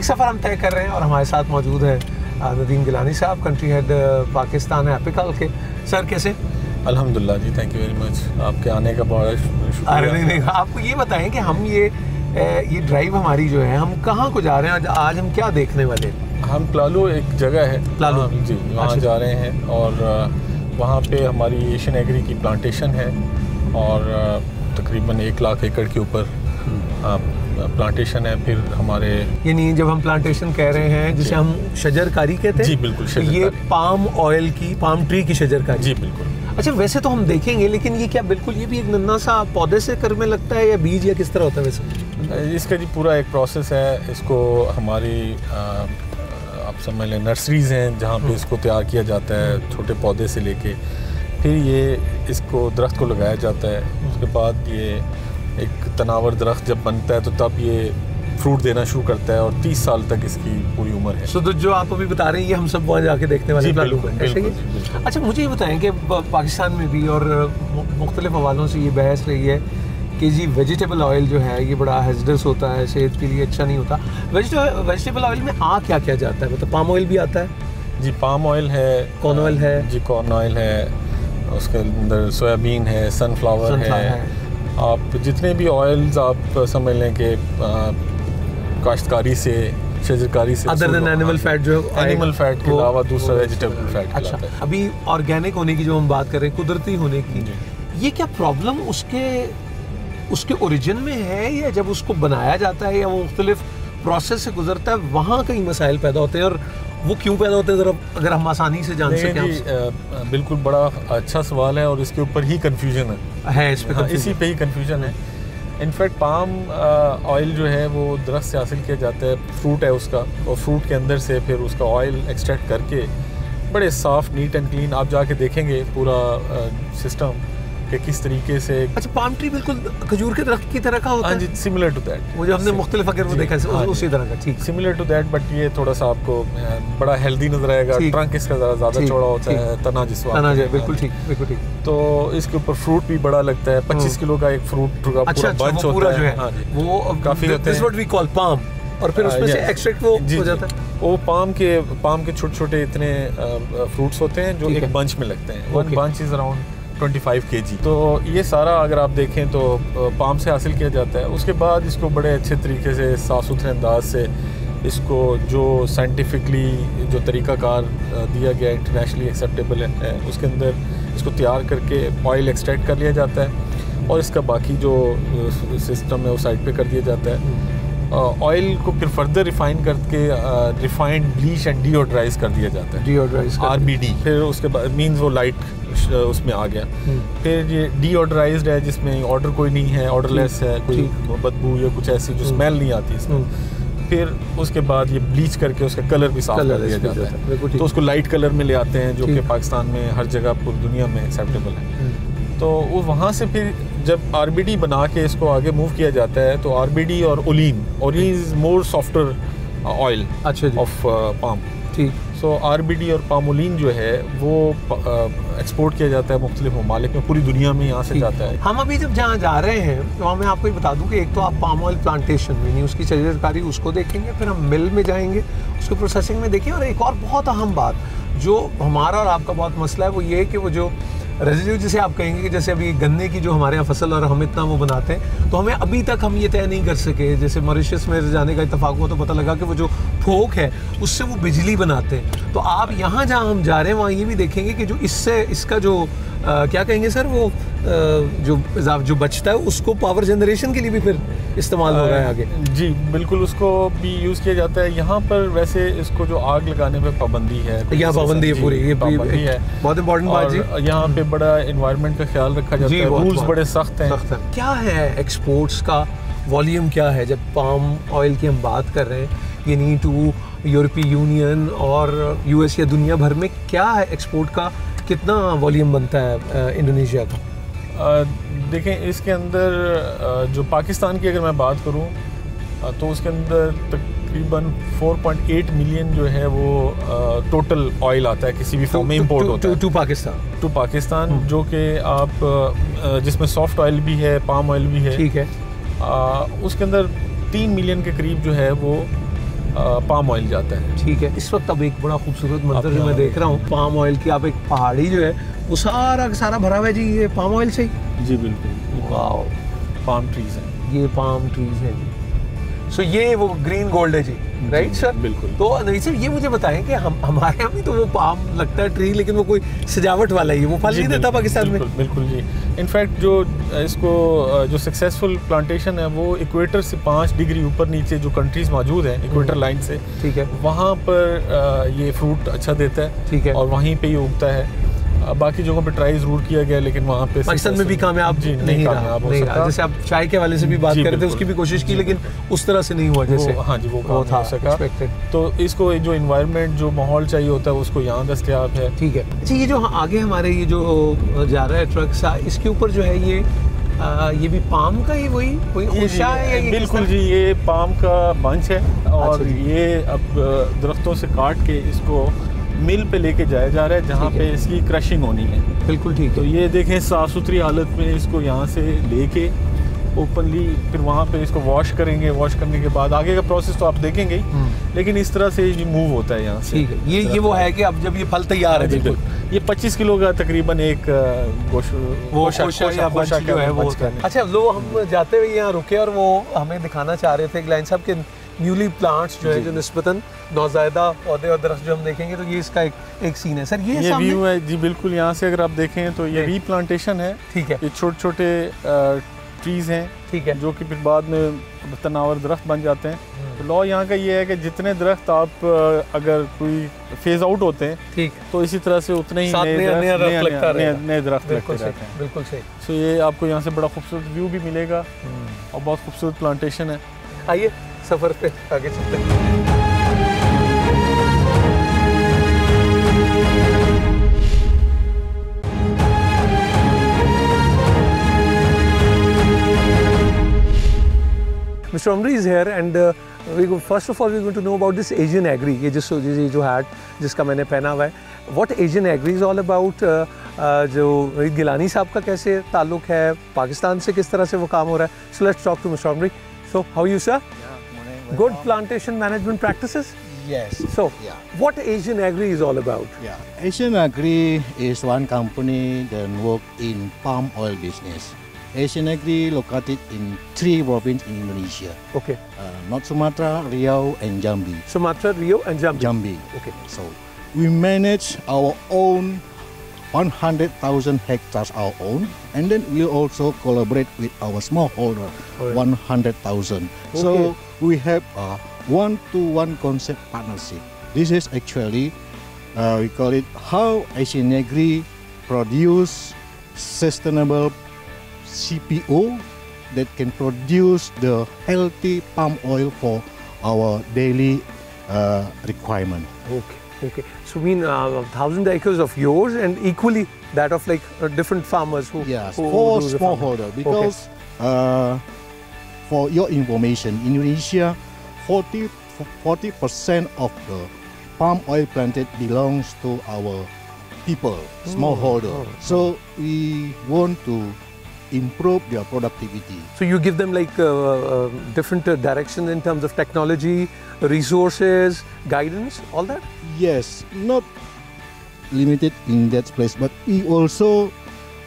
एक सफ़र हम तय कर रहे हैं और हमारे साथ मौजूद है नदीम गिलानी साहब, कंट्री हेड पाकिस्तान एपिकल के। सर कैसे? अल्हम्दुलिल्लाह जी, थैंक यू वेरी मच। आपके आने का बहुत शुक्रिया। अरे नहीं, आपको ये बताएं कि हम ये ड्राइव हमारी जो है, हम कहाँ को जा रहे हैं आज हम क्या देखने वाले हैं? हम प्लालू एक जगह है, प्लालू जी, वहाँ जा रहे हैं और वहाँ पे हमारी एशियन एग्री की प्लांटेशन है और तकरीबन 1 लाख एकड़ के ऊपर प्लांटेशन है। फिर हमारे यानी जब हम प्लांटेशन कह रहे हैं जिसे हम शजरकारी कहते हैं, जी बिल्कुल, ये पाम ऑयल की, पाम ट्री की शजरकारी। जी बिल्कुल। अच्छा, वैसे तो हम देखेंगे, लेकिन ये क्या बिल्कुल ये भी एक नन्हा सा पौधे से कर में लगता है या बीज या किस तरह होता है वैसे? इसका जी पूरा एक प्रोसेस है। इसको हमारी आप समझ लें नर्सरीज़ हैं जहाँ पे इसको तैयार किया जाता है, छोटे पौधे से लेके फिर ये इसको दरख्त को लगाया जाता है। उसके बाद ये एक तनावर दरख्त जब बनता है तो तब ये फ्रूट देना शुरू करता है और 30 साल तक इसकी पूरी उम्र है। तो जो आप अभी बता रहे हैं ये हम सब वहाँ जाके देखने वाले प्लालू में, ऐसे ही? अच्छा, मुझे ये बताएं कि पाकिस्तान में भी और मुख्तलिफ हवालों से ये बहस रही है कि जी वेजिटेबल ऑयल जो है ये बड़ा हैजडस होता है, सेहत के लिए अच्छा नहीं होता। वेजिटेबल ऑयल में आ क्या क्या जाता है? मतलब पाम ऑयल भी आता है? जी, पाम ऑयल है, कॉर्न ऑयल है, जी कॉर्न ऑयल है, उसके अंदर सोयाबीन है, सनफ्लावर है। आप जितने भी ऑयल्स आप समझ लें कि काश्तकारी से, शजरकारी से, अदर देन एनिमल फैट, जो एनिमल फैट के अलावा दूसरा वेजिटेबल फैट। अच्छा, अभी ऑर्गेनिक होने की जो हम बात कर रहे हैं, कुदरती होने की, ये क्या प्रॉब्लम उसके ओरिजिन में है या जब उसको बनाया जाता है या वो मुख्तलिफ प्रोसेस से गुजरता है वहाँ कई मसाइल पैदा होते हैं? और वो क्यों पैदा होते हैं ज़रा अगर हम आसानी से जान सकें? बिल्कुल बड़ा अच्छा सवाल है और इसके ऊपर ही कन्फ्यूजन है इस पे इसी पे ही कन्फ्यूजन है। इनफैक्ट पाम ऑयल जो है वो दरख्त से हासिल किया जाता है, फ्रूट है उसका, और फ्रूट के अंदर से फिर उसका ऑयल एक्सट्रैक्ट करके बड़े साफ़, नीट एंड क्लीन आप जाके देखेंगे पूरा सिस्टम कि किस तरीके से। अच्छा, पाम ट्री बिल्कुल खजूर के दरख्त की तरह का होता है? हाँ जी, सिमिलर टू दैट। वो जो हमने मुख्तलिफ अगर वो देखा है उसी तरह का, ठीक, सिमिलर टू दैट, बट ये थोड़ा सा आपको बड़ा हेल्दी नजर आएगा। ट्रंक इसका ज़्यादा चौड़ा होता है, तना जिसवा, बिल्कुल ठीक, बिल्कुल ठीक। तो इसके ऊपर फ्रूट भी बड़ा लगता है, 25 किलो का एक फ्रूट का पूरा बंच होता है। हाँ जी, वो काफ़ी होते हैं, व्हाट वी कॉल पाम, और फिर उसमें से एक्सट्रैक्ट वो हो जाता है। वो पाम के छोटे छोटे इतने फ्रूट्स होते हैं जो एक बंच में लगते हैं। One bunch is around 25 kg। तो ये सारा अगर आप देखें तो पाम से हासिल किया जाता है। उसके बाद इसको बड़े अच्छे तरीके से, साफ़ सुथरे अंदाज से इसको जो साइंटिफिकली जो तरीक़ाकार दिया गया, इंटरनेशनली एक्सेप्टेबल है, उसके अंदर इसको तैयार करके ऑयल एक्सट्रैक्ट कर लिया जाता है और इसका बाकी जो सिस्टम है वो साइड पे कर दिया जाता है। ऑयल को फिर फर्दर रिफाइन करके रिफाइंड, ब्लीच एंड डीओड्राइज कर दिया जाता है, डीओड्राइज, RBD। फिर उसके बाद मीन्स वो लाइट उसमें आ गया। फिर ये डीओड्राइज्ड है जिसमें ऑर्डर कोई नहीं है, ऑर्डरलेस है, कोई बदबू या कुछ ऐसी जो स्मेल नहीं आती इसमें। फिर उसके बाद ये ब्लीच करके उसका कलर भी साफ कर दिया जाता है, तो उसको लाइट कलर में ले आते हैं जो कि पाकिस्तान में हर जगह पूरी दुनिया में एक्सेप्टेबल है। तो वो वहाँ से फिर जब RBD बना के इसको आगे मूव किया जाता है तो RBD और Olin is more softer oil of palm, ठीक। सो RBD और पामोलिन जो है वो एक्सपोर्ट किया जाता है मुख्तलिफ ममालिक में, पूरी दुनिया में यहाँ से जाता है। हम अभी जब जहाँ जा रहे हैं तो वहाँ मैं आपको ये बता दूँ कि एक तो आप पाम ऑयल प्लांटेशन यानी उसकी शजरकारी उसको देखेंगे, फिर हम मिल में जाएंगे, उसको प्रोसेसिंग में देखेंगे, और एक और बहुत अहम बात जो हमारा और आपका बहुत मसला है वो ये है कि वो जो रेजिड्यू जिसे आप कहेंगे कि जैसे अभी गन्ने की जो हमारे यहाँ फसल और हम इतना वो बनाते हैं, तो हमें अभी तक हम ये तय नहीं कर सके। जैसे मॉरिशस में जाने का इत्तेफाक हुआ तो पता लगा कि वो जो फोक है उससे वो बिजली बनाते हैं। तो आप यहाँ जहाँ हम जा रहे हैं वहाँ ये भी देखेंगे कि जो इसका जो क्या कहेंगे सर, वो जो बचता है उसको पावर जनरेशन के लिए भी फिर इस्तेमाल हो रहा है आगे। जी बिल्कुल, उसको भी यूज़ किया जाता है। यहाँ पर वैसे इसको जो आग लगाने पे पाबंदी है, यहाँ पाबंदी है पूरी, ये पाबंदी है, बहुत इंपॉर्टेंट बात जी। यहाँ पे बड़ा एनवायरनमेंट का ख्याल रखा जाता है, रूल्स बड़े सख्त हैं। क्या है एक्सपोर्ट्स का वॉल्यूम क्या है जब पाम ऑयल की हम बात कर रहे हैं, यानी टू यूरोपीय यूनियन और US या दुनिया भर में क्या है एक्सपोर्ट का, कितना वॉल्यूम बनता है इंडोनेशिया का? देखें, इसके अंदर जो पाकिस्तान की अगर मैं बात करूं तो उसके अंदर तकरीबन 4.8 मिलियन जो है वो टोटल ऑयल आता है, किसी भी फॉर्म में इंपोर्ट होता है टू पाकिस्तान, जो कि आप जिसमें सॉफ्ट ऑयल भी है, पाम ऑयल भी है, ठीक है। उसके अंदर 3 मिलियन के करीब जो है वो पाम ऑयल जाता है। ठीक है। इस वक्त अब एक बड़ा खूबसूरत मंजर जो मैं देख रहा हूँ पाम ऑयल की, आप एक पहाड़ी जो है वो सारा का सारा भरा हुआ है जी ये पाम ऑयल से ही। जी बिल्कुल, वाओ, पाम ट्रीज हैं, ये पाम ट्रीज हैं जी। सो ये वो ग्रीन गोल्ड है जी, राइट सर? बिल्कुल। तो नहीं सर ये मुझे बताएं कि हमारे यहाँ भी तो वो पाम लगता है ट्री, लेकिन वो कोई सजावट वाला ही, वो फल नहीं देता पाकिस्तान में? बिल्कुल जी। इनफैक्ट जो इसको जो सक्सेसफुल प्लांटेशन है वो इक्वेटर से 5 डिग्री ऊपर नीचे जो कंट्रीज मौजूद हैं इक्वेटर लाइन से, ठीक है, वहाँ पर ये फ्रूट अच्छा देता है। ठीक है। और वहीं पे ये उगता है। बाकी जगहों पे ट्राई जरूर किया गया लेकिन वहाँ पे पाकिस्तान में भी कामयाब नहीं रहा। जैसे आप चाय के हवाले से भी बात कर रहे थे, उसकी भी कोशिश की लेकिन उस तरह से नहीं हुआ जैसे। हाँ जी, वो था एक्सपेक्टेड। तो इसको जो इन्वायरमेंट जो माहौल चाहिए होता है उसको यहाँ दस्तयाब है। ठीक है। अच्छा, ये जो आगे हमारे ये जो जा रहा है ट्रक सा, इसके ऊपर जो है ये भी पाम का ही वही खुशा है? बिल्कुल जी, ये पाम का बंच है और ये अब दरख्तों से काट के इसको मिल पे लेके जाया जा रहा है जहाँ पे इसकी क्रशिंग होनी है। बिल्कुल ठीक। तो ये देखें साफ़ सुथरी हालत में इसको यहाँ से लेके ओपनली फिर वहाँ पे इसको वॉश करेंगे। वॉश करने के बाद आगे का प्रोसेस तो आप देखेंगे ही, लेकिन इस तरह से ये मूव होता है यहाँ से। ठीक है। ये वो है कि अब जब ये फल तैयार है, बिल्कुल ये 25 किलो का तकरीबन एक गोशा जो है वो होता है। अच्छा, लो हम जाते हुए यहाँ रुके और वो हमें दिखाना चाह रहे थे ग्लाइन साहब के न्यूली प्लांट्स जो है जो निस्बतन नौज़ायदा पौधे और दरख्त जो हम देखेंगे तो ये इसका एक सीन है सर। ये व्यू है जी, बिल्कुल। यहाँ से अगर आप देखें तो ये रीप्लांटेशन है। ठीक है। ये छोटे छोटे ट्रीज हैं, ठीक है, जो कि फिर बाद में तनावर दरख्त बन जाते हैं। तो लॉ यहाँ का ये है कि जितने दरख्त आप अगर कोई फेज आउट होते हैं, ठीक, तो इसी तरह से उतने ही नए दरख्त लगते रहते हैं। बिल्कुल सही। तो ये आपको यहाँ से बड़ा खूबसूरत व्यू भी मिलेगा और बहुत खूबसूरत प्लांटेशन है। आइए सफर पे आगे चलते हैं। Mr. Omri is here and first of all we're going to know about this Asian Agri. ये जो hat जिसका मैंने पहना हुआ है, what Asian Agri is all about? जो रोहित गिलानी साहब का कैसे ताल्लुक है, पाकिस्तान से किस तरह से वो काम हो रहा है? So let's talk to Mr. Omri. So how are you, sir? Good plantation management practices? Yes. So, what Asian Agri is all about? Yeah, Asian Agri is one company that work in palm oil business. Asian Agri located in 3 provinces in Indonesia. Okay. North Sumatra, Riau, and Jambi. Sumatra, Riau, and Jambi. Jambi. Okay. So, we manage our own 100,000 hectares our own, and then we also collaborate with our smallholder, 100,000. Okay. So we have a 1-to-1 concept partnership. This is actually we call it how Asian Agri produce sustainable CPO that can produce the healthy palm oil for our daily requirement. Okay. Okay, so I mean 1,000 acres of yours and equally that of like different farmers who. Yes, for smallholder, because for your information, in Indonesia, 40% of the palm oil planted belongs to our people, smallholder. So we want to improve their productivity. So you give them like different directions in terms of technology, resources, guidance, all that? Yes, not limited in that place, but we also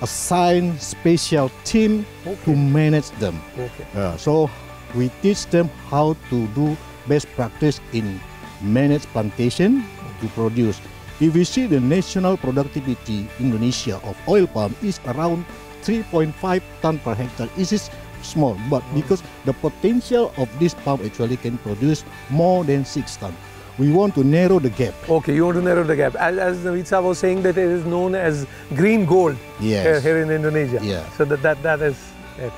assign special team to manage them. Okay. So we teach them how to do best practice in manage plantation to produce. If we see the national productivity in Indonesia of oil palm is around 3.5 ton per hectare. It is small, but because the potential of this palm actually can produce more than 6 ton. We want to narrow the gap. Okay, you want to narrow the gap. As Naveed Saab was saying, that it is known as green gold here in Indonesia. Yeah. So that is it.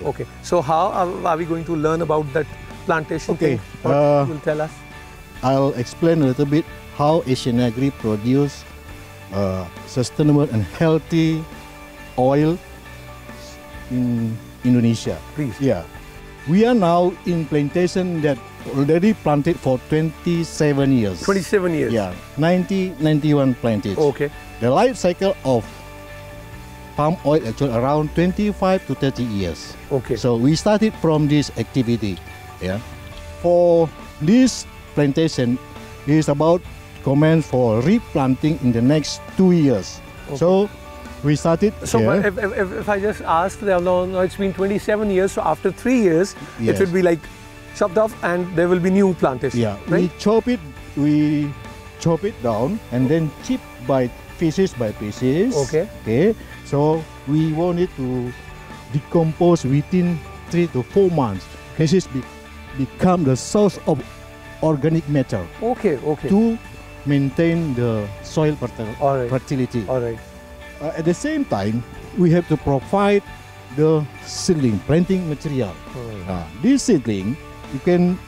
Okay. So how are we going to learn about that plantation thing? What will tell us? I'll explain a little bit how Asian Agri produce sustainable and healthy oil in Indonesia. Please. Yeah. We are now in plantation that already planted for 27 years. 27 years? Yeah. 91 planted. Okay. The life cycle of palm oil actually around 25 to 30 years. Okay. So we started from this activity. Yeah. For this plantation is about commence for replanting in the next 2 years. Okay. So we started So here. but if I just ask them, no, it's been 27 years, so after 3 years, it Yes. will be like chopped off and there will be new plantation, Yeah, right? we chop it down and then chip by pieces by pieces. Okay. Okay. So we want it to decompose within 3 to 4 months. This is become the source of organic matter Okay, okay. to maintain the soil All right. fertility. All right. At the same time, we have to provide the seedling, planting material. This seedling, we can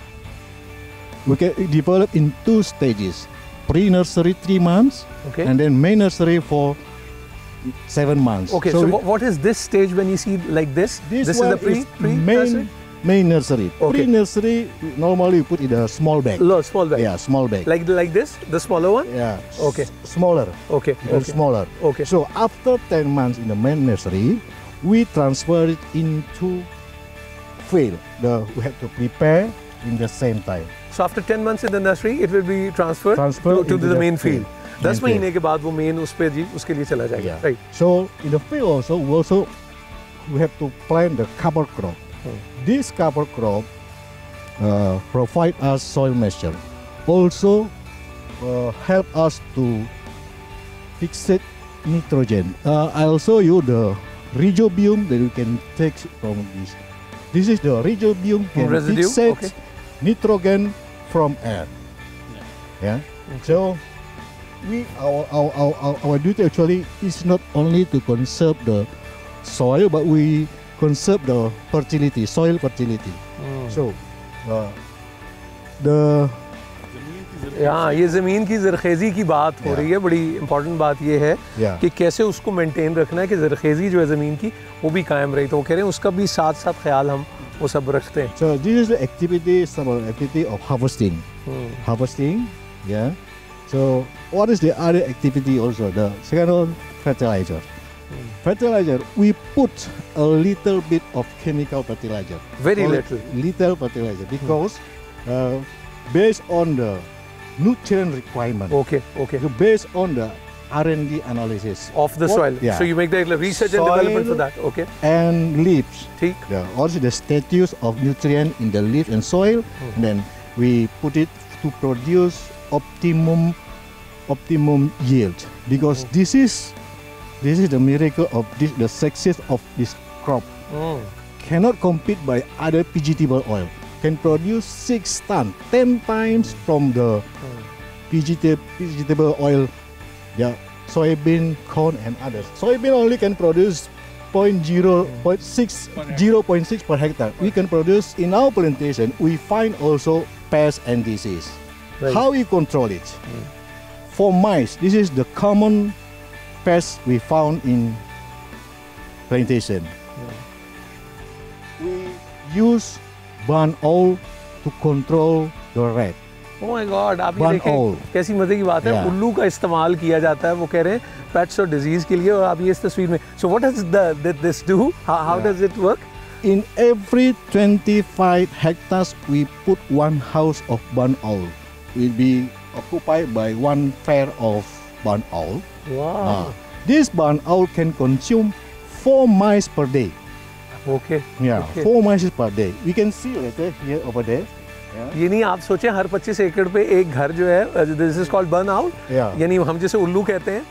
develop in 2 stages: pre-nursery 3 months, Okay. and then main nursery for 7 months. Okay, so we- what is this stage when you see like this? this is one the pre-nursery? main nursery. Okay. Pre-nursery normally we put in a small bag. Small bag. Yeah, small bag. Like this, the smaller one? yeah. Okay. Smaller. Okay. Little Okay. smaller. Okay. So after 10 months in the main nursery, we transfer it into field. We have to prepare in the same time. So after 10 months in the nursery, it will be transferred Transfer to into the the main field. field. 10 Main महीने field. के बाद वो main उस पे जी उसके लिए चला जाएगा, Yeah. right? So in the field also, we have to plant the cover crop. This cover crop provide us soil moisture. Also help us to fixate nitrogen. I'll show you the rhizobium that you can take from this. This is the rhizobium can Residue, fixate okay. nitrogen from air. Yeah. So our duty actually is not only to conserve the soil, but we conserve the fertility, soil fertility. So the हाँ, ये ज़मीन की ज़रख़ेज़ी की बात हो रही है। बड़ी इम्पोर्टेंट बात ये है Yeah. कि कैसे उसको मेंटेन रखना है कि ज़रख़ेज़ी जो है ज़मीन की वो भी कायम रही। तो वो कह रहे हैं उसका भी साथ साथ ख्याल हम वो सब रखते हैं। so this is the activity, some activity of harvesting. Harvesting, yeah. So what is the other activity also? The second one, fertilizer. Fertilizer, we put a little bit of chemical fertilizer. Very Only little. Little fertilizer because based on the nutrient requirement, Okay, okay. so based on the R&D analysis Of the What- soil. yeah. So you make the research and Soil- development for that. Okay. and leaves. ठीक. Also the status of nutrient in the leaf and soil, and then we put it to produce optimum yield, because this is the miracle of this, the success of this crop. Cannot compete by other vegetable oil. Can produce 6 tons, 10 times from the vegetable oil. Yeah, soybean, corn, and others. Soybean only can produce 0.6 per hectare. We can produce in our plantation. We find also pests and disease. Right. How we control it? For mice, this is the common pest we found in plantation. We use barn owl to control the rat. Oh my God, आप ये One देखें all. कैसी मजे की बात है। Yeah. उल्लू का इस्तेमाल किया जाता है, वो कह रहे हैं पेट्स और डिजीज के लिए। और आप ये इस तस्वीर में, so what does this do? How Yeah. does it work? In every 25 hectares, we put one house of barn owl. Will be occupied by one pair of barn owl. Wow. This barn owl can consume 4 mice per day. Okay. Yeah, Okay. 4 mice per day. We can see later here over there. Yeah. ये नहीं आप सोचें हर 25 एकड़ पे एक घर जो है, this is called burn out, Yeah. यानी हम जैसे उल्लू कहते हैं,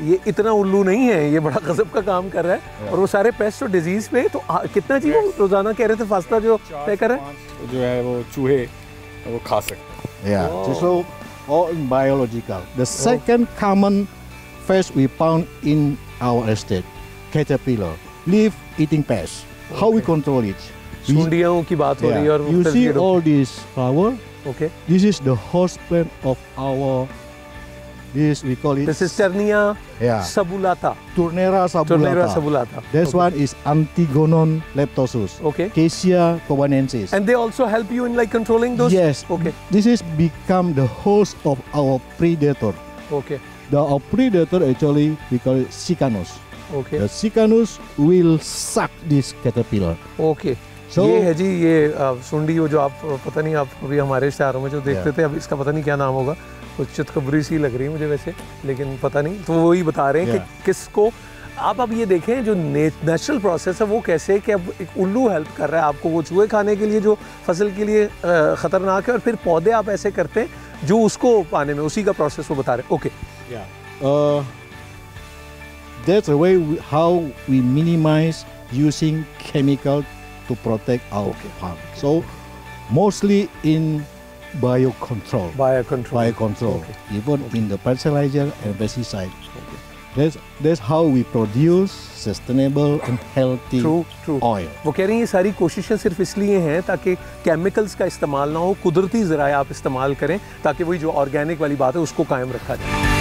ये इतना उल्लू नहीं है, ये बड़ा गजब का काम कर रहा है। और वो सारे पेस्ट और डिजीज पे तो कितना जी वो रोजाना कह रहे थे फासला जो तय कर रहा है? जो है वो चूहे वो खा सकते हैं। Yeah. Oh. So all in biological. The second common pest we found in our estate, caterpillar, leaf-eating pest. How we control it? सुंडियों की बात हो रही है और You see मुख्तलिफ all this flower? Okay. This is the host plant of our. This we call it. This is Ternia Yeah. sabulata. Turnera sabulata. Turnera sabulata. This Okay. one is Antigonon leptosus. Okay. Cassia cobanensis. And they also help you in like controlling those? Yes. Okay. This is become the host of our predator. Okay. Our predator actually we call it Sicanus. Okay. The Sicanus will suck this caterpillar. Okay. ये है जी, ये सुंडी, वो जो आप पता नहीं, आप अभी हमारे शहरों में जो देखते थे, अब इसका पता नहीं क्या नाम होगा, कुछ चितकबरी सी लग रही है मुझे वैसे, लेकिन पता नहीं। तो वही बता रहे हैं कि किसको आप अब ये देखें जो नेचुरल प्रोसेस है वो कैसे कि अब एक उल्लू हेल्प कर रहा है आपको वो चूहे खाने के लिए जो फसल के लिए ख़तरनाक है, और फिर पौधे आप ऐसे करते हैं जो उसको पाने में, उसी का प्रोसेस वो बता रहे हैं। Okay, that's the way how we minimize using chemical to protect our farm. So mostly in biocontrol. Okay. Even in the fertilizer and pesticide. That's how we produce sustainable and healthy oil. वो कह रही हैं ये सारी कोशिशें सिर्फ इसलिए हैं ताकि केमिकल्स का इस्तेमाल ना हो, कुदरती ज़राए आप इस्तेमाल करें ताकि वही जो ऑर्गेनिक वाली बात है उसको कायम रखा जाए।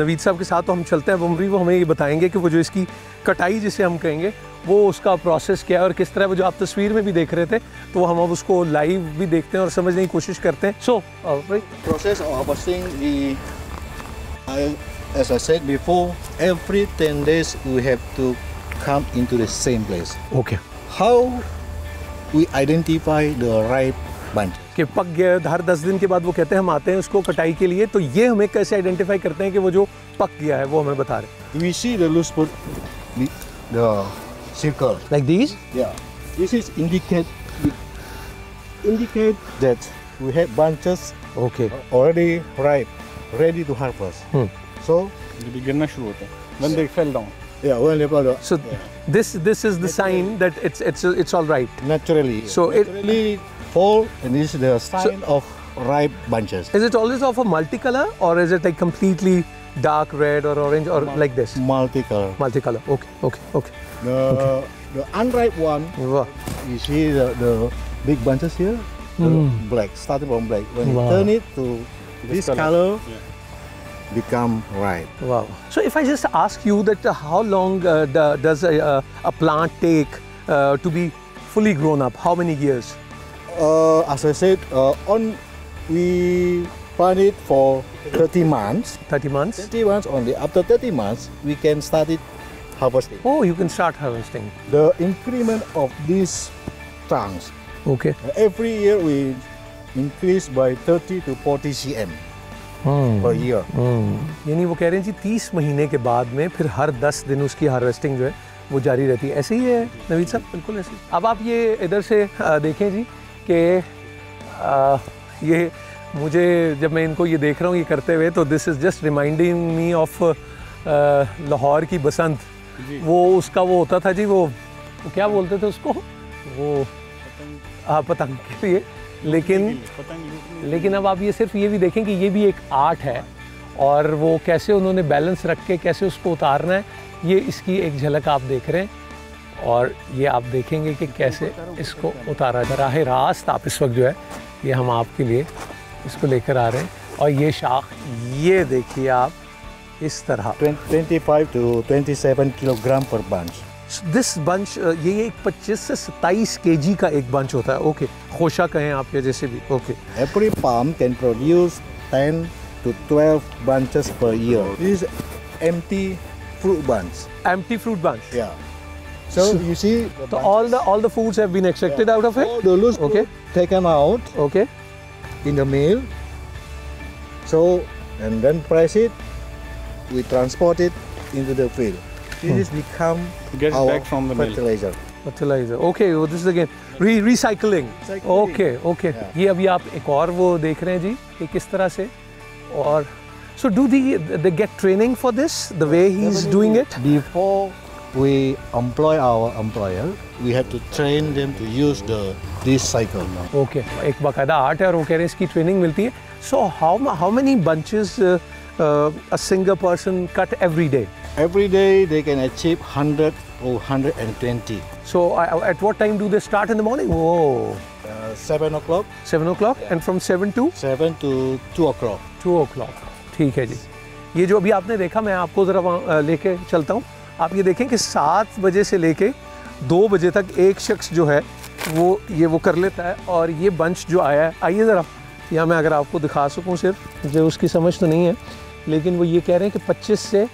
नवीद साहब के साथ तो हम चलते हैं बुमरी, वो हमें ये बताएंगे कि वो जो इसकी कटाई जिसे हम कहेंगे वो उसका प्रोसेस क्या है और किस तरह, वो जो आप तस्वीर में भी देख रहे थे तो हम अब उसको लाइव भी देखते हैं और समझने की कोशिश करते हैं। सो process of harvesting, as I said before, every 10 days we have to come into the same place. Okay, How we identify the ripe bunch? कि पक गया, हर 10 दिन के बाद वो कहते हैं हम आते हैं उसको कटाई के लिए, तो ये हमें कैसे आइडेंटिफाई करते हैं कि वो जो पक गया है वो हमें बता रहे हैं। We see the loose spot, the circle. Like these? Yeah, this is indicate that we have bunches okay, already ripe, ready to harvest. So जब गिरना शुरू होता है, when they fell down. yeah, when they fall down, so this is the sign that it's all right. naturally. So it- naturally fall, and this is the sign of ripe bunches. Is it always of a multicolor or is it like completely dark red or orange or like this? Multicolor. Multicolor. Okay. The unripe one, Wow. you see the big bunches here, the black, starting from black. When Wow. you turn it to this color, become ripe. Wow. So if I just ask you that how long does a plant take to be fully grown up? How many years? As I said, we plant it for 30 months. 30 months? 30 months only. After 30 months, we can start it harvesting. Oh, you can start harvesting. The increment of these trunks, Okay. every year we increase by 30 to 40 cm per year. यानी वो कह रहे हैं जी 30 महीने के बाद में फिर हर 10 दिन उसकी हार्वेस्टिंग जो है वो जारी रहती है। ऐसे ही है नवीद साहब, बिल्कुल ऐसे ही। अब आप ये इधर से देखें जी कि ये मुझे जब मैं इनको ये देख रहा हूँ ये करते हुए तो this is just reminding me of Lahore की बसंत। वो उसका वो होता था जी, वो क्या बोलते थे उसको, वो पतंग के लिए। लेकिन अब आप ये सिर्फ ये भी देखें कि ये भी एक आर्ट है और वो कैसे उन्होंने बैलेंस रख के कैसे उसको उतारना है, ये इसकी एक झलक आप देख रहे हैं। और ये आप देखेंगे कि कैसे इसको उतारा जा राह रास्त आप इस वक्त जो है ये हम आपके लिए इसको लेकर आ रहे हैं। और ये शाख ये देखिए आप इस तरह 25 to 27 kilogram per bunch. This bunch ये एक 25 से 27 kg का एक बंच होता है। ओके, खोशा कहें आप या जैसे भी। Okay, Every palm can produce 10 to 12 bunches per year. This is empty fruit bunch. Empty fruit bunch. Yeah. So you see, तो all the foods have been extracted out of all it. the loose Okay. fruit taken out Okay. in the mill. So and then press it. We transport it into the field. This is become Gets our back from the mill. fertilizer. Fertilizer. Okay, well, this is again recycling. Recycling. Okay. Yeah. ये अभी आप एक और वो देख रहे हैं जी कि किस तरह से। और so do they get training for this, the way he's doing it? Before we employ our employer, we have to train them to use this cycle. Okay, एक बाकायदा आर्ट है और वो कह रहे हैं इसकी ट्रेनिंग मिलती है। So how many bunches a single person cut every day? Every day they can achieve 100 or 120. So at what time do they start in the morning? Oh, 7 o'clock, 7 o'clock and from 7 to 7 to 2 o'clock. 2 o'clock. ठीक है जी। ये जो अभी आपने देखा मैं आपको ज़रा वहाँ लेके चलता हूँ। आप ये देखें कि 7 बजे से लेके 2 बजे तक एक शख्स जो है वो कर लेता है। और ये बंच जो आया है, आइए ज़रा या मैं अगर आपको दिखा सकूं सिर्फ, मुझे उसकी समझ तो नहीं है, लेकिन वो ये कह रहे हैं कि 25 से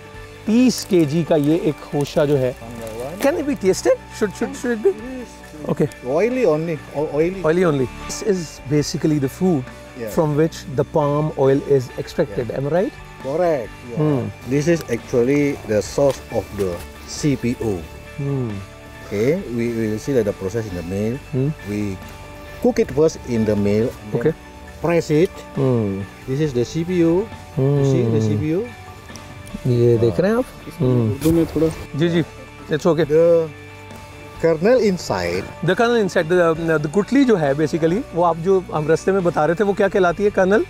30 kg का ये एक खोशा जो है, can it be tested? Should it be? Okay. Oily only. Oily. Oily only. This is basically the food from which the palm oil is extracted. Am I right? Correct. Yeah. This is actually the source of the CPO. Okay. We will see that the process in the mill. We cook it first in the mill. Okay. Press it. This is the CPO. You see the CPO? ये देख रहे हैं आप? उर्दू में थोड़ा. जी. It's okay. The kernel inside. The kernel inside. The गुठली जो है बेसिकली, वो आप जो हम रास्ते में बता रहे थे, वो क्या कहलाती है? Kernel?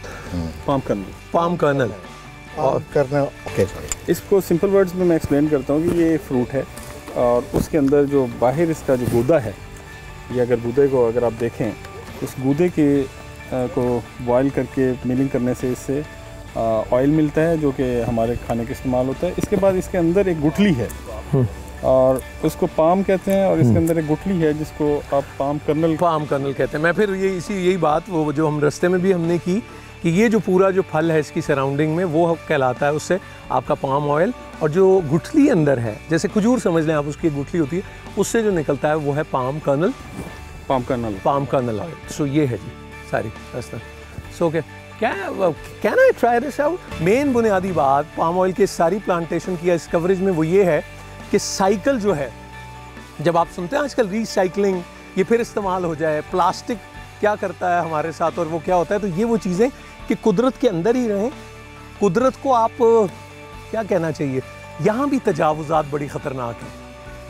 Palm kernel. Palm kernel. और कर्नल. Okay sorry. इसको सिंपल वर्ड्स में मैं एक्सप्लेन करता हूँ कि ये फ्रूट है और उसके अंदर जो बाहर इसका जो गूदा है, ये अगर गूदे को अगर आप देखें, उस गूदे के को बॉयल करके मिलिंग करने से इससे ऑयल मिलता है जो कि हमारे खाने के इस्तेमाल होता है. इसके बाद इसके अंदर एक गुठली है और उसको पाम कहते हैं और इसके अंदर एक गुठली है जिसको आप पाम कर्नल कहते हैं. मैं फिर यही बात वो जो हम रास्ते में भी हमने की कि ये जो पूरा जो फल है इसकी सराउंडिंग में वो कहलाता है उससे आपका पाम ऑयल, और जो गुठली अंदर है, जैसे खजूर समझ लें आप, उसकी गुठली होती है, उससे जो निकलता है वो है पाम कर्नल ऑयल. सो ये है जी सारी रास्ता. So can I try this out? Main बुनियादी बात पाम ऑयल के सारी प्लांटेशन की इस कवरेज में वो ये है कि साइकिल जो है, जब आप सुनते हैं आजकल रीसाइकलिंग, ये फिर इस्तेमाल हो जाए, प्लास्टिक क्या करता है हमारे साथ और वो क्या होता है, तो ये वो चीज़ें कि कुदरत के अंदर ही रहें. कुदरत को आप क्या कहना चाहिए, यहाँ भी तजावुज़ात बड़ी ख़तरनाक है.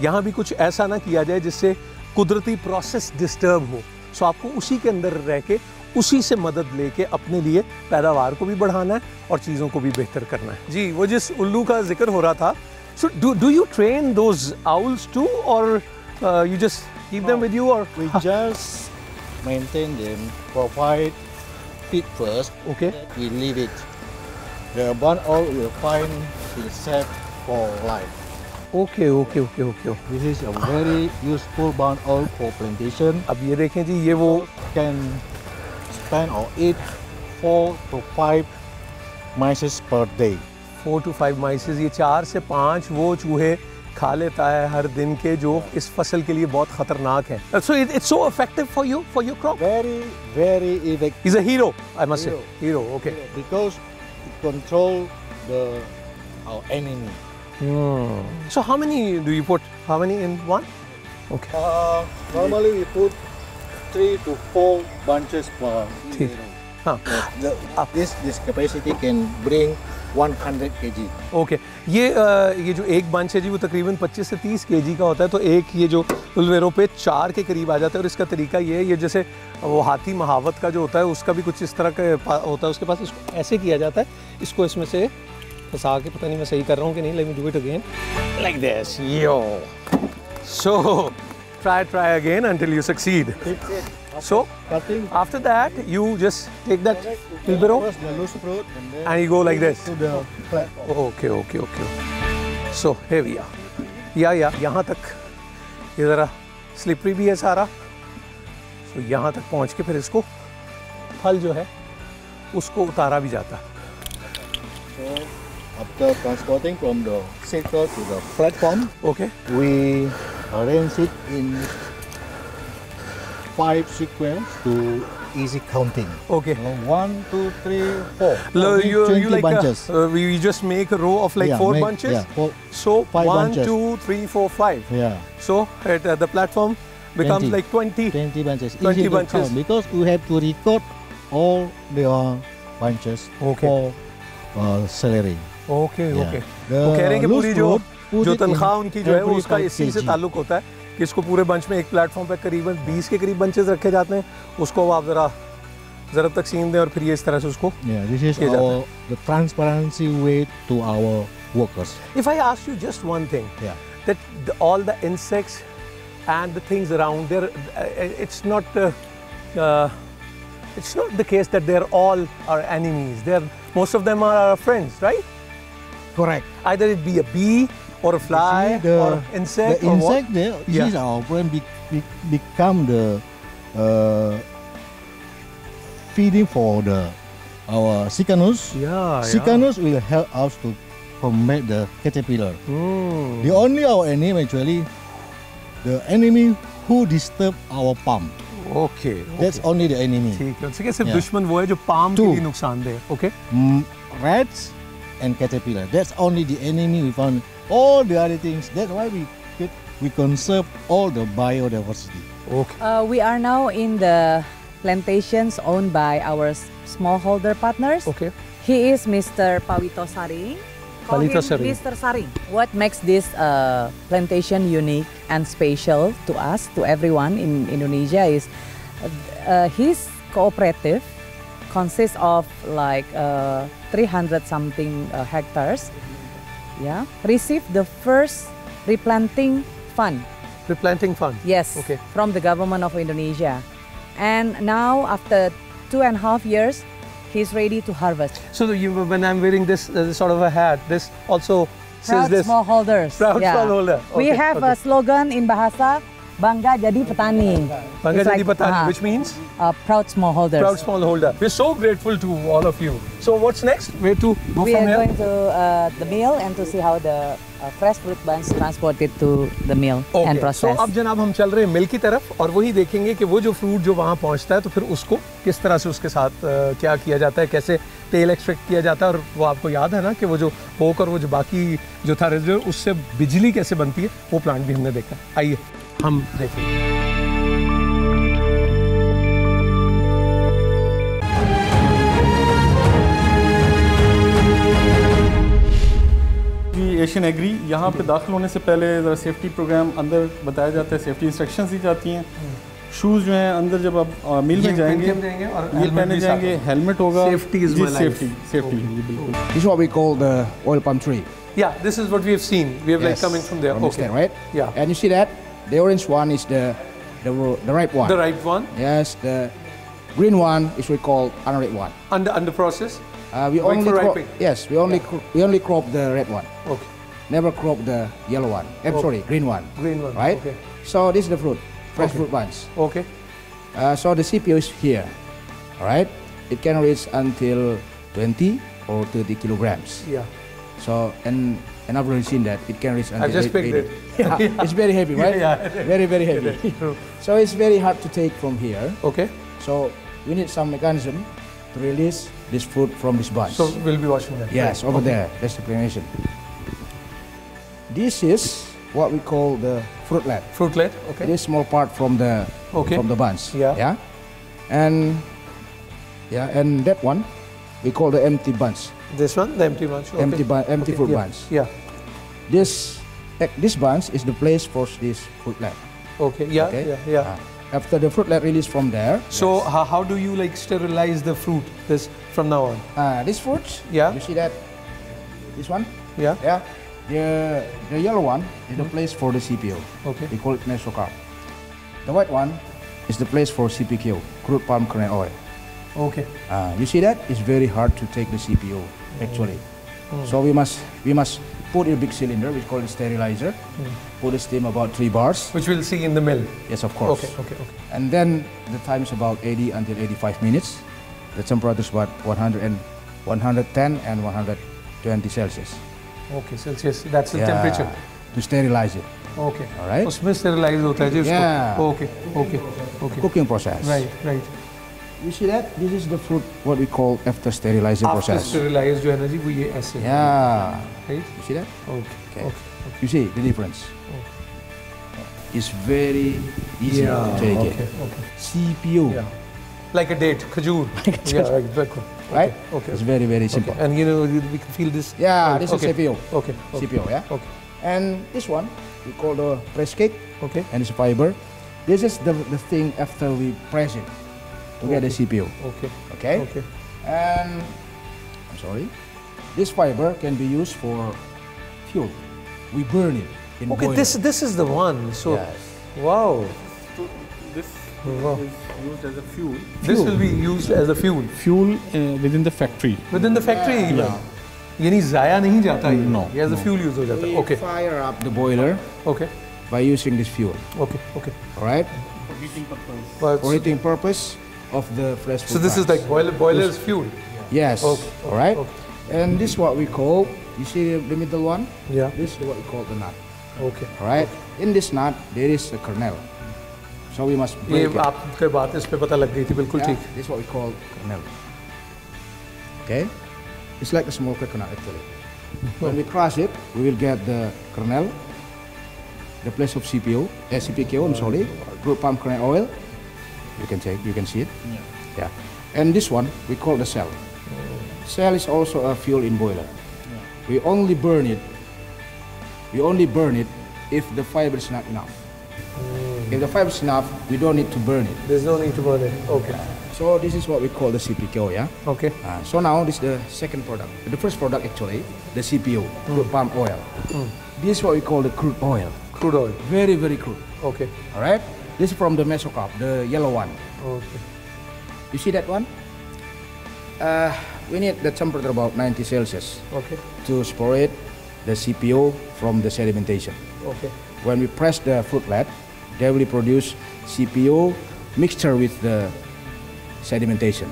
यहाँ भी कुछ ऐसा ना किया जाए जिससे कुदरती प्रोसेस डिस्टर्ब हो. सो आपको उसी के अंदर रह के उसी से मदद लेके अपने लिए पैदावार को भी बढ़ाना है और चीज़ों को भी बेहतर करना है. जी, वो जिस उल्लू का जिक्र हो रहा था, so do you train those owls too, or you just keep them with you, or we just maintain them, provide feed first. Okay. We leave it. The barn owl will find itself for life. Okay. This is a very useful barn owl for plantation. अब ये देखें जी, ये वो can spend or eat 4 to 5 mice per day. 4 to 5 mice, ये 4 से 5 वो चूहे खा लेता है हर दिन के, जो इस फसल के लिए बहुत खतरनाक है. So it's so effective for your crop. Very effective. He's a hero, I must say. Hero, okay. Because it control our enemy. So how many do you put? How many in one? Okay. Normally we put 3 to 4 bunches per year. This capacity can bring 100 kg. Okay. ये जो एक bunch है जी, वो तकरीबन 25 से 30 kg का होता है. तो एक ये जो उल्वेरो पे 4 के करीब आ जाता है. और इसका तरीका ये है, ये जैसे वो हाथी महावत का जो होता है उसका भी कुछ इस तरह का होता है उसके पास. इसको ऐसे किया जाता है, इसको इसमें से फंसा के, पता नहीं मैं सही कर रहा हूँ कि नहीं, let me do it again like this. Yo, so try again until you succeed. So after that you just take that wheelbarrow and you go like this. Okay. So here we are. यहाँ तक ये ज़रा slippery भी है सारा. तो यहाँ तक पहुँच के फिर इसको फल जो है उसको उतारा भी जाता है. So after transporting from the circle to the platform, okay, we arrange it in 5 sequence to easy counting. Okay. 1, 2, 3, 4. You like bunches. We just make a row of like 4 bunches. Yeah. So 5 1, bunches. 2, 3, 4, 5. Yeah. So at the platform becomes 20. like 20. 20 bunches. 20 Easy to bunches. count because we have to record all the bunches for salary. Okay. Yeah. Okay. वो कह रहे हैं कि पूरी जो तनख्वाह उनकी जो है वो उसका इसी से ताल्लुक होता है कि इसको पूरे बंच में एक प्लेटफॉर्म पे करीबन 20 के करीब बंचेस रखे जाते हैं. उसको आप ज़रा तकसीम दें और फिर ये इस तरह से उसको. Yeah, this is the transparency way to our workers. If I ask you just one thing, that all the insects and the things around there, it's not the case that they're all our enemies. Most of them are our friends, right? Correct. Either it be a bee or a fly or insect. The insect, this is our friend, become the feeding for our Cycanus. Yeah. Cycanus will help us to combat the caterpillar. The only our enemy actually, the enemy who disturb our palm. Okay. That's only the enemy. ठीक है. उसके सिर्फ Yeah. दुश्मन वो है जो palm के Two. लिए नुकसानदेह. Okay. Rats and caterpillar. That's only the enemy we found. All the other things. That's why we conserve all the biodiversity. Okay. We are now in the plantations owned by our smallholder partners. Okay. He is Mr. Pawito Saring. Call Pawito him Saring. Mr. Saring. What makes this plantation unique and special to us, to everyone in Indonesia, is his cooperative consists of like 300 something hectares. Yeah, received the first replanting fund. Replanting fund. Yes, Okay. from the government of Indonesia. And now after 2.5 years, he's ready to harvest. So when I'm wearing this sort of a hat, this also says Proud this. smallholders. Proud smallholder. We Okay, have okay. a slogan in Bahasa, Bangga Jadi Petani. Bangga It's Jadi Petani, uh-huh, which means proud smallholders. proud smallholder. We're so grateful to all of you. So what's next? Where to go We from are here? going to the mill and to see how the fresh fruit buns transported to the mill and So processed. अब जनाब हम चल रहे हैं मिल की तरफ और वही देखेंगे कि वो जो फ्रूट जो वहाँ पहुँचता है तो फिर उसको किस तरह से उसके साथ क्या किया जाता है, कैसे तेल एक्सट्रैक्ट किया जाता है, और वो आपको याद है ना कि वो जो पोक और वो जो बाकी जो था रेजिड्यू उससे बिजली कैसे बनती है, वो प्लांट भी हमने देखा. आइए हम देखेंगे. एशियन एग्री यहाँ पे दाखिल होने से पहले ज़रा सेफ्टी प्रोग्राम अंदर बताया जाता है, सेफ्टी इंस्ट्रक्शंस दी जाती हैं. शूज़ जो हैं अंदर जब आप मिल में जाएंगे और ये पहने जाएंगे, हेलमेट होगा. Safety is my life. Safety जी बिल्कुल. This is what we call the oil palm tree. Yeah, this is what we have seen. We have like Yes, coming from there. from this Okay. stand, right? Yeah. And you see that? The orange one is the ripe one. The right one Yes, the green one is we call unripe one. under process. We Wait only for crop, ripening. yes, we only crop the red one. Okay. Never crop the yellow one. Sorry, green one. Green one. Right? Okay. So this is the fruit, fresh Okay. fruit buns. Okay. So the CPU is here. All right? It can reach until 20 or 30 kilograms. Yeah. So and I've already seen that it can reach until I've just 80. picked it. Yeah, it's very heavy, right? Yeah. Very, very heavy. True. So it's very hard to take from here. Okay. So we need some mechanism to release this fruit from this bunch. So we'll be watching that. Yes, over there. That's the explanation. This is what we call the fruitlet. Fruitlet. Okay. This small part from the Okay. bunch. Yeah. And that one we call the empty bunch. This one, the empty bunch. Okay. Empty Okay, fruit yeah. bunch. Yeah. This bunch is the place for this fruitlet. Okay. Yeah. Okay. Yeah. After the fruitlet release from there. So how do you like sterilize the fruit? This from now on. This fruit. Yeah. You see that? This one. Yeah. Yeah. The yellow one is the place for the CPO. Okay. We call it mesocarp. The white one is the place for CPQ, crude palm kernel oil. Okay. You see that? It's very hard to take the CPO actually. So we must put in a big cylinder, we call it sterilizer. Put the steam about 3 bars. Which we'll see in the mill. Yes, of course. Okay. And then the time is about 80 until 85 minutes. The temperature is about 110 and 120 Celsius. Okay. Celsius. That's the Yeah, temperature. to sterilize it. Okay. All right. उसमें sterilize होता है जी उसको. Yeah. Okay. Cooking process. Right. You see that? This is the fruit, what we call after sterilizing After process. sterilize जो है ना जी वो ये ऐसे. Yeah. Right. You see that? Okay. You see the difference? It's very easy to take it. Okay. CPO. Yeah. Like a date, khajur. Yeah, right. Very cool. Right? Okay. It's very, very simple. Okay. And you know we can feel this. Yeah, Right. this Okay. is CPO. Okay. CPO, yeah? Okay. And this one, we call the press cake, Okay. and it's fiber. This is the thing after we press it to get the CPO. Okay. Okay? Okay. And, I'm sorry, this fiber can be used for fuel. We burn it in Okay. boiler. This is the one. So Yes. wow. This Wow. is used as a fuel. This will be used as a fuel Fuel within the factory. within the factory. even. यानी जाया नहीं जाता ये. No, ये as a fuel use हो जाता है. We Okay. fire up the boiler Okay. by using this fuel. Okay. All right? For heating purpose. But For heating purpose, of the fresh So food this is products. like boiler's fuel. Yes. Okay, All right. okay. And this is what we call. You see the middle one? Yeah. This is what we call the nut. Okay. All right. In this nut there is a kernel. So we must ये break it. आपके बात इस पे पता लग गई थी बिल्कुल Yeah, ठीक. this is what we call kernel. Okay. It's like a small coconut actually. When we crush it, we will get the kernel, the place of CPO, CPKO, I'm sorry, crude palm kernel oil. You can take, you can see it. Yeah. And this one we call the cell. Cell is also a fuel in boiler. We only burn it. We only burn it if the fiber is not enough. If the fiber is enough, we don't need to burn it. There's no need to burn it. Okay. So this is what we call the CPKO, yeah. Okay. So now this is the second product. The first product actually, the CPO, crude palm oil. This is what we call the crude oil. Crude oil. Very, very crude. Okay. All right. This is from the mesocarp, the yellow one. Okay. You see that one? We need the temperature about 90 Celsius Okay. to separate the CPO from the sedimentation. Okay. When we press the fruitlet, they will produce CPO mixture with the sedimentation.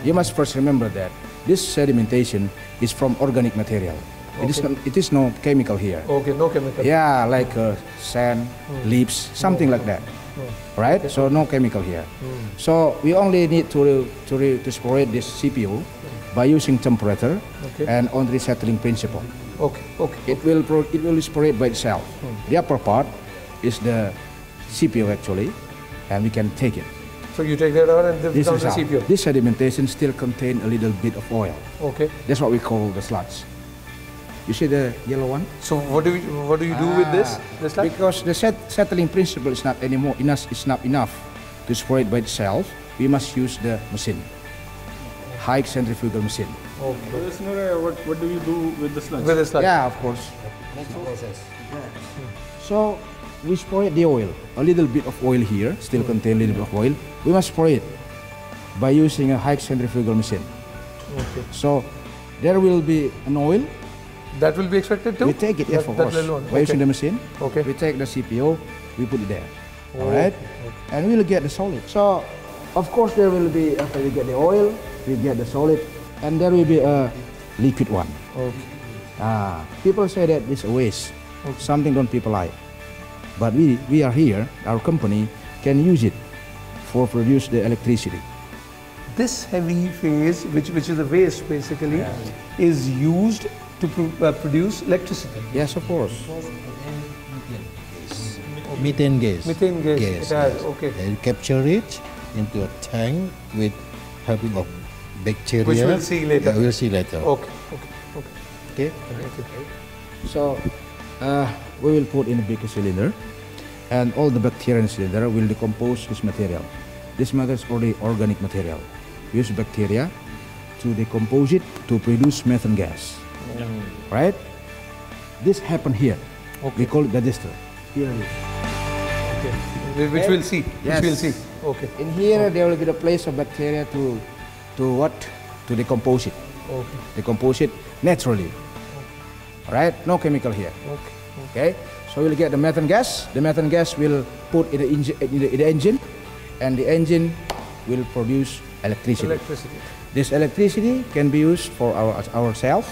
You must first remember that this sedimentation is from organic material. It is no chemical here. Okay. No chemical. Yeah, like sand, leaves, something like that. Right? So no chemical here. So we only need to separate this CPO by using temperature Okay. and on resettling principle. Okay. Okay. It will separate by itself. The upper part is the CPO actually, and we can take it. So you take that out and this This down is the how. CPO. This sedimentation still contain a little bit of oil. Okay. That's what we call the sludge. You see the yellow one? So what do you do with this? This like? Because the settling principle is not anymore enough. It's not enough to separate by itself. We must use the machine, high centrifugal machine. Okay. what do you do with the sludge? With this like. Yeah, of course. So we separate the oil. A little bit of oil here, still contain a little bit of oil. We must separate by using a high centrifugal machine. Okay. So there will be an oil. That will be expected too. We take it, yes, of course. little one. By using Okay. the machine, Okay. we take the CPO, we put it there. All Oh, right? And we'll get the solid. So, of course, there will be, after we get the oil, we get the solid, and there will be a liquid one. Okay. People say that it's a waste. Something don't people like. But we are here, our company can use it for produce the electricity. This heavy phase, which is the waste basically, is used to produce electricity. Yes, of course. Methane gas. Methane gas. Yes, It has, yes. okay. They capture it into a tank with helping of bacteria. Which we'll see later. Yeah, we'll see later. Okay. Okay. Okay. Okay. So, we will put in a bigger cylinder, and all the bacteria in the cylinder will decompose this material. This material is already organic material. We use bacteria to decompose it to produce methane gas. Right? This happened here. Okay. We call it digester. Here it is. Okay. Which we'll see. Yes. Which we'll see. Okay. In here, there will be the place of bacteria to what? To decompose it. Okay. Decompose it naturally. Right? No chemical here. Okay. Okay, so we'll get the methane gas. The methane gas will put in the engine, and the engine will produce electricity. Electricity. This electricity can be used for ourselves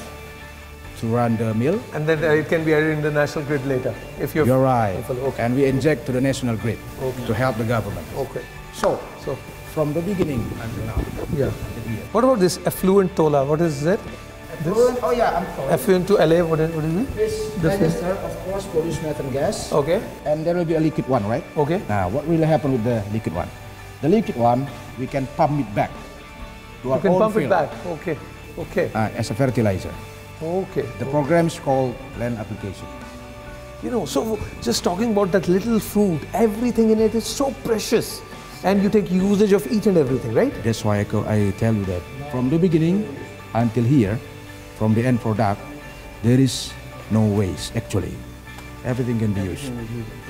to run the mill. And then it can be added in the national grid later if you're. You're right. Okay. And we inject to the national grid to help the government. Okay. So, So from the beginning until now. yeah. What about this effluent tola? What is it? Oh yeah, I'm sorry. Effluent to LA. What is it? This digester, of course, produce methane gas. Okay. And there will be a liquid one, right? Okay. Now, what will happen with the liquid one? The liquid one, we can pump it back to our You can own pump it field, back. Okay. Okay. as a fertilizer. Okay. The program is called land application. You know, so just talking about that little fruit, everything in it is so precious. And you take usage of each and everything, right? That's why I tell you that from the beginning until here, from the end product, there is no waste actually. Everything can be used.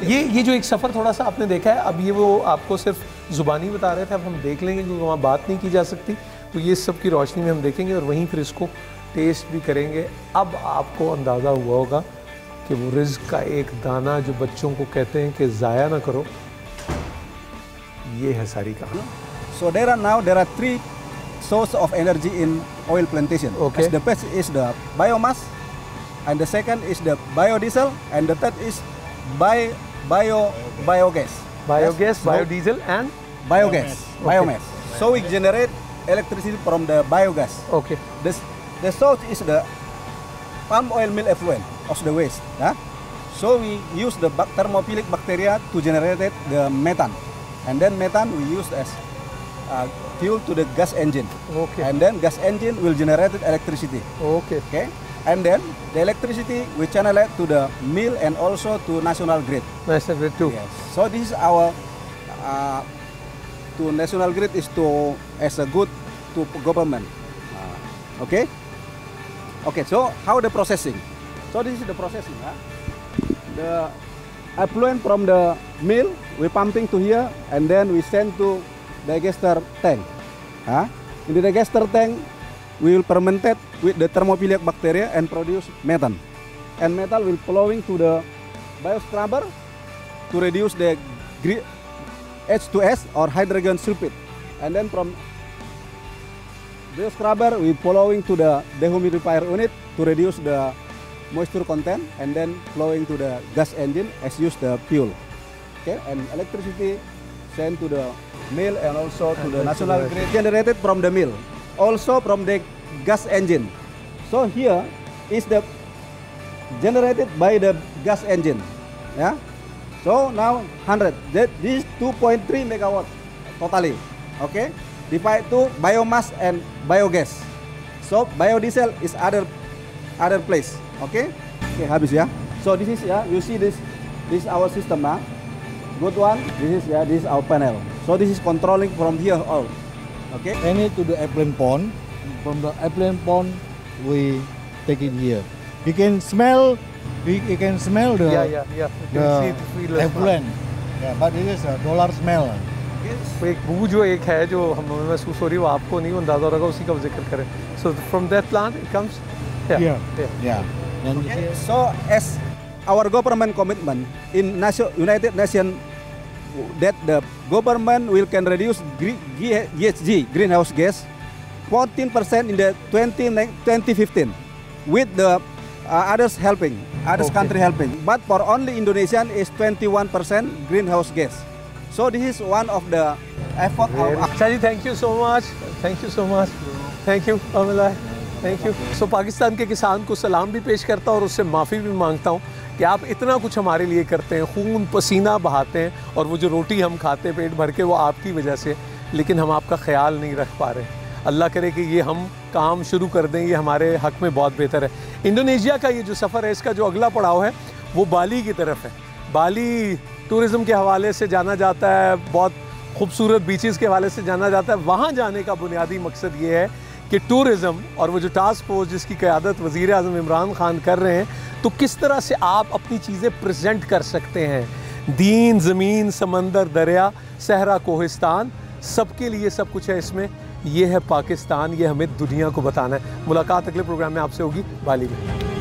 ये जो एक सफ़र थोड़ा सा आपने देखा है, अब ये वो आपको सिर्फ ज़ुबानी बता रहे थे, अब हम देख लेंगे क्योंकि वहाँ बात नहीं की जा सकती, तो ये सब की रोशनी में हम देखेंगे और वहीं फिर इसको टेस्ट भी करेंगे। अब आपको अंदाज़ा हुआ होगा कि वो रिज़्क का एक दाना जो बच्चों को कहते हैं कि ज़ाया ना करो, ये है सारी कहानी। So there are three sources of energy in oil plantation. Okay. The first is the biomass, and the second is the biodiesel, and the third is biogas. Biogas, Yes. So biodiesel and biogas. Okay. Biomass. So we generate electricity from the biogas. okay. The source is the palm oil mill effluent of the waste. So we use the thermophilic bacteria to generate the methane, and then methane we use as fuel to the gas engine. Okay. And then gas engine will generate electricity. Okay. Okay. And then the electricity we channel it to the mill and also to national grid. National Grid too. Yes. So this is our to national grid is to as a good to government. Okay. Okay. So how the processing? So this is the processing. The effluent from the mill we pumping to here and then we send to digester tank. In the digester tank we will ferment it with the thermophilic bacteria and produce methane. And methane will flowing to the bioscrubber to reduce the H2S or hydrogen sulfide. And then from bioscrubber we following to the dehumidifier unit to reduce the moisture content and then flowing to the gas engine as use the fuel. Okay, and electricity sent to the mill and also to the national grid generated from the mill, also from the gas engine. So here is the generated by the gas engine. Yeah. So now 100. This is 2.3 megawatt totally. Okay. Divide to biomass and biogas. So biodiesel is other place. Okay. Okay, habis ya. So this is you see this is our system Good one. This is our panel. So this is controlling from here all. Okay. And it to the effluent pond. From the effluent pond, we take it here. You can smell. You can smell the Yeah. You can see the feel effluent. Yeah, but it is a dollar smell. वो एक बू जो एक है जो हमें महसूस हो रही है वो आपको नहीं अंदाजा होगा उसी का जिक्र करें. So from that plant it comes. Yeah. And Okay. So as our government commitment in United Nations that the government can reduce GHG greenhouse gas 14% in the 2015 with the others helping, country helping. But for only Indonesian is 21% greenhouse gas. So this is one of the effort of Shaji, thank you so much. Thank you so much. Thank you, Amilai. Thank you. So Pakistan के किसान को सलाम भी पेश करता हूँ और उससे माफ़ी भी मांगता हूँ कि आप इतना कुछ हमारे लिए करते हैं, खून पसीना बहाते हैं और वो जो रोटी हम खाते हैं पेट भर के वो आपकी वजह से, लेकिन हम आपका ख्याल नहीं रख पा रहे. अल्लाह करे कि ये हम काम शुरू कर दें, ये हमारे हक़ में बहुत बेहतर है. इंडोनेशिया का ये जो सफ़र है इसका जो अगला पड़ाव है वो बाली की तरफ है. बाली टूरिज़म के हवाले से जाना जाता है, बहुत खूबसूरत बीचेस के हवाले से जाना जाता है. वहाँ जाने का बुनियादी मकसद ये है कि टूरिज़म और वो जो टास्क फोर्स जिसकी क़यादत वज़ीर आज़म इमरान ख़ान कर रहे हैं, तो किस तरह से आप अपनी चीज़ें प्रेजेंट कर सकते हैं. दीन, ज़मीन, समंदर, दरिया, सहरा, कोहिस्तान, सबके लिए सब कुछ है इसमें. ये है पाकिस्तान, ये हमें दुनिया को बताना है. मुलाकात अगले प्रोग्राम में आपसे होगी बाली में.